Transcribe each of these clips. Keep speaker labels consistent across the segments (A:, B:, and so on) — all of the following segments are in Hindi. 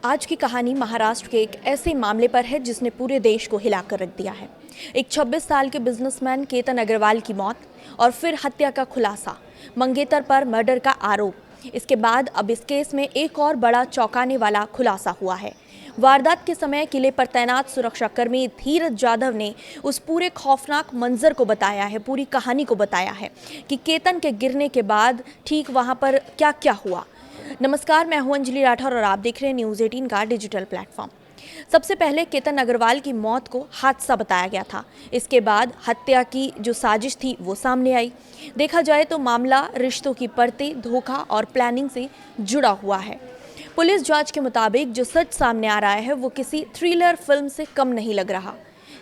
A: आज की कहानी महाराष्ट्र के एक ऐसे मामले पर है जिसने पूरे देश को हिलाकर रख दिया है। एक 26 साल के बिजनेसमैन केतन अग्रवाल की मौत और फिर हत्या का खुलासा, मंगेतर पर मर्डर का आरोप। इसके बाद अब इस केस में एक और बड़ा चौंकाने वाला खुलासा हुआ है। वारदात के समय किले पर तैनात सुरक्षाकर्मी धीरज जाधव ने उस पूरे खौफनाक मंजर को बताया है, पूरी कहानी को बताया है कि केतन के गिरने के बाद ठीक वहां पर क्या क्या हुआ। नमस्कार, मैं हूं अंजलि राठौर और आप देख रहे हैं न्यूज़ 18 का डिजिटल प्लेटफॉर्म। सबसे पहले केतन अग्रवाल की मौत को हादसा बताया गया था। इसके बाद हत्या की जो साजिश थी वो सामने आई। देखा जाए तो मामला रिश्तों की परतें, धोखा और प्लानिंग से जुड़ा हुआ है। पुलिस जांच के मुताबिक जो सच सामने आ रहा है वो किसी थ्रिलर फिल्म से कम नहीं लग रहा।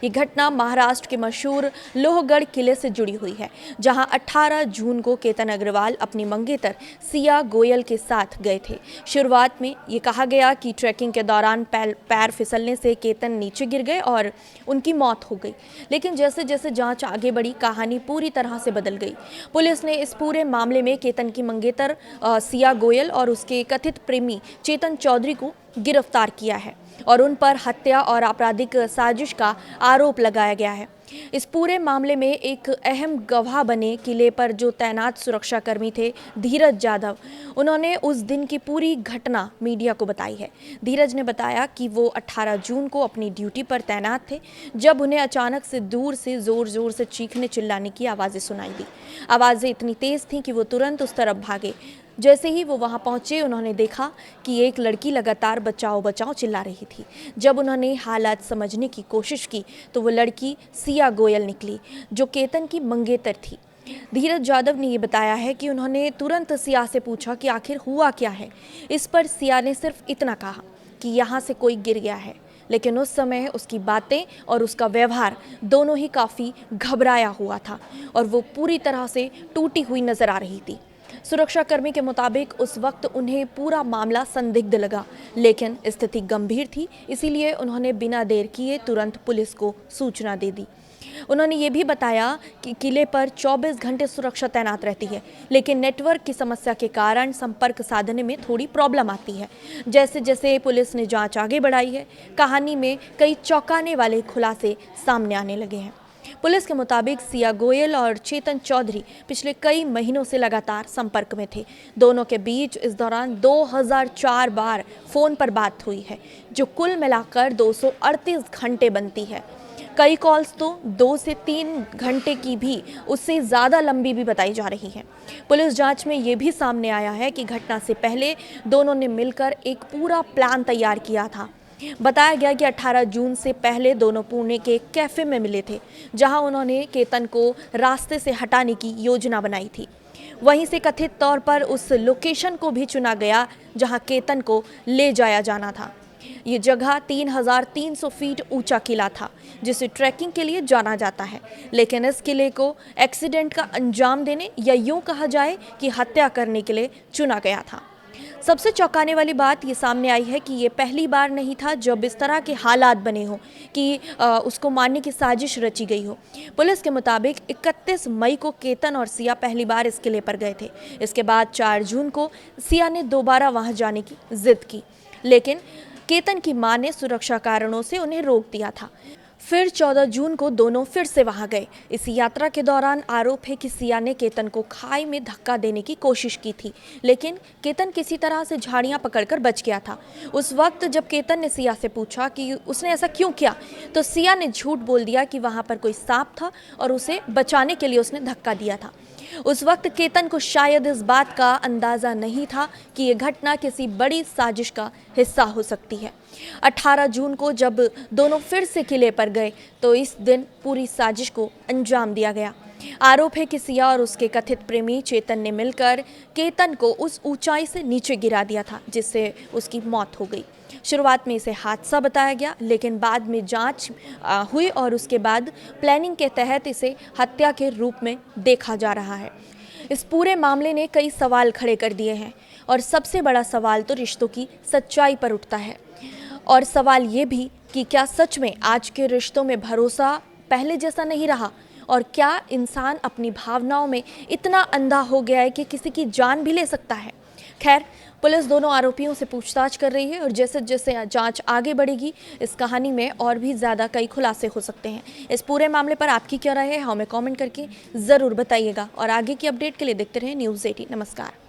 A: ये घटना महाराष्ट्र के मशहूर लोहगढ़ किले से जुड़ी हुई है, जहां 18 जून को केतन अग्रवाल अपनी मंगेतर सिया गोयल के साथ गए थे। शुरुआत में ये कहा गया कि ट्रैकिंग के दौरान पैर फिसलने से केतन नीचे गिर गए और उनकी मौत हो गई। लेकिन जैसे जैसे जांच आगे बढ़ी, कहानी पूरी तरह से बदल गई। पुलिस ने इस पूरे मामले में केतन की मंगेतर सिया गोयल और उसके कथित प्रेमी चेतन चौधरी को गिरफ्तार किया है और उन पर हत्या और आपराधिक साजिश का आरोप लगाया गया है। इस पूरे मामले में एक अहम गवाह बने किले पर जो तैनात सुरक्षाकर्मी थे धीरज जाधव। उन्होंने उस दिन की पूरी घटना मीडिया को बताई है। धीरज ने बताया कि वो 18 जून को अपनी ड्यूटी पर तैनात थे जब उन्हें अचानक से दूर से जोर जोर से चीखने चिल्लाने की आवाज़ें सुनाई दी। आवाज़ें इतनी तेज़ थीं कि वो तुरंत उस तरफ भागे। जैसे ही वो वहाँ पहुँचे, उन्होंने देखा कि एक लड़की लगातार बचाओ बचाओ चिल्ला रही थी। जब उन्होंने हालात समझने की कोशिश की तो वो लड़की सिया गोयल निकली, जो केतन की मंगेतर थी। धीरज जाधव ने ये बताया है कि उन्होंने तुरंत सिया से पूछा कि आखिर हुआ क्या है। इस पर सिया ने सिर्फ इतना कहा कि यहाँ से कोई गिर गया है। लेकिन उस समय उसकी बातें और उसका व्यवहार दोनों ही काफ़ी घबराया हुआ था और वो पूरी तरह से टूटी हुई नजर आ रही थी। सुरक्षाकर्मी के मुताबिक उस वक्त उन्हें पूरा मामला संदिग्ध लगा, लेकिन स्थिति गंभीर थी, इसीलिए उन्होंने बिना देर किए तुरंत पुलिस को सूचना दे दी। उन्होंने ये भी बताया कि किले पर 24 घंटे सुरक्षा तैनात रहती है, लेकिन नेटवर्क की समस्या के कारण संपर्क साधने में थोड़ी प्रॉब्लम आती है। जैसे जैसे पुलिस ने जांच आगे बढ़ाई है, कहानी में कई चौंकाने वाले खुलासे सामने आने लगे हैं। पुलिस के मुताबिक सिया गोयल और चेतन चौधरी पिछले कई महीनों से लगातार संपर्क में थे। दोनों के बीच इस दौरान 2004 बार फोन पर बात हुई है, जो कुल मिलाकर 238 घंटे बनती है। कई कॉल्स तो 2 से 3 घंटे की भी उससे ज़्यादा लंबी भी बताई जा रही है। पुलिस जांच में ये भी सामने आया है कि घटना से पहले दोनों ने मिलकर एक पूरा प्लान तैयार किया था। बताया गया कि 18 जून से पहले दोनों पुणे के एक कैफे में मिले थे, जहां उन्होंने केतन को रास्ते से हटाने की योजना बनाई थी। वहीं से कथित तौर पर उस लोकेशन को भी चुना गया जहां केतन को ले जाया जाना था। ये जगह 3300 फीट ऊंचा किला था, जिसे ट्रैकिंग के लिए जाना जाता है। लेकिन इस किले को एक्सीडेंट का अंजाम देने या यूं कहा जाए कि हत्या करने के लिए चुना गया था। सबसे चौंकाने वाली बात ये सामने आई है कि ये पहली बार नहीं था जब इस तरह के हालात बने हों कि उसको मारने की साजिश रची गई हो। पुलिस के मुताबिक 31 मई को केतन और सिया पहली बार इस किले पर गए थे। इसके बाद 4 जून को सिया ने दोबारा वहां जाने की जिद की, लेकिन केतन की मां ने सुरक्षा कारणों से उन्हें रोक दिया था। फिर 14 जून को दोनों फिर से वहां गए। इस यात्रा के दौरान आरोप है कि सिया ने केतन को खाई में धक्का देने की कोशिश की थी, लेकिन केतन किसी तरह से झाड़ियां पकड़कर बच गया था। उस वक्त जब केतन ने सिया से पूछा कि उसने ऐसा क्यों किया, तो सिया ने झूठ बोल दिया कि वहां पर कोई सांप था और उसे बचाने के लिए उसने धक्का दिया था। उस वक्त केतन को शायद इस बात का अंदाज़ा नहीं था कि यह घटना किसी बड़ी साजिश का हिस्सा हो सकती है। 18 जून को जब दोनों फिर से किले पर गए तो इस दिन पूरी साजिश को अंजाम दिया गया। आरोप है कि सिया और उसके कथित प्रेमी चेतन ने मिलकर केतन को उस ऊंचाई से नीचे गिरा दिया था, जिससे उसकी मौत हो गई। शुरुआत में इसे हादसा बताया गया, लेकिन बाद में जांच हुई और उसके बाद प्लानिंग के तहत इसे हत्या के रूप में देखा जा रहा है। इस पूरे मामले ने कई सवाल खड़े कर दिए हैं और सबसे बड़ा सवाल तो रिश्तों की सच्चाई पर उठता है। और सवाल ये भी कि क्या सच में आज के रिश्तों में भरोसा पहले जैसा नहीं रहा, और क्या इंसान अपनी भावनाओं में इतना अंधा हो गया है कि किसी की जान भी ले सकता है। खैर, पुलिस दोनों आरोपियों से पूछताछ कर रही है और जैसे जैसे जांच आगे बढ़ेगी इस कहानी में और भी ज़्यादा कई खुलासे हो सकते हैं। इस पूरे मामले पर आपकी क्या राय है हमें कमेंट करके ज़रूर बताइएगा और आगे की अपडेट के लिए देखते रहें न्यूज़ 18। नमस्कार।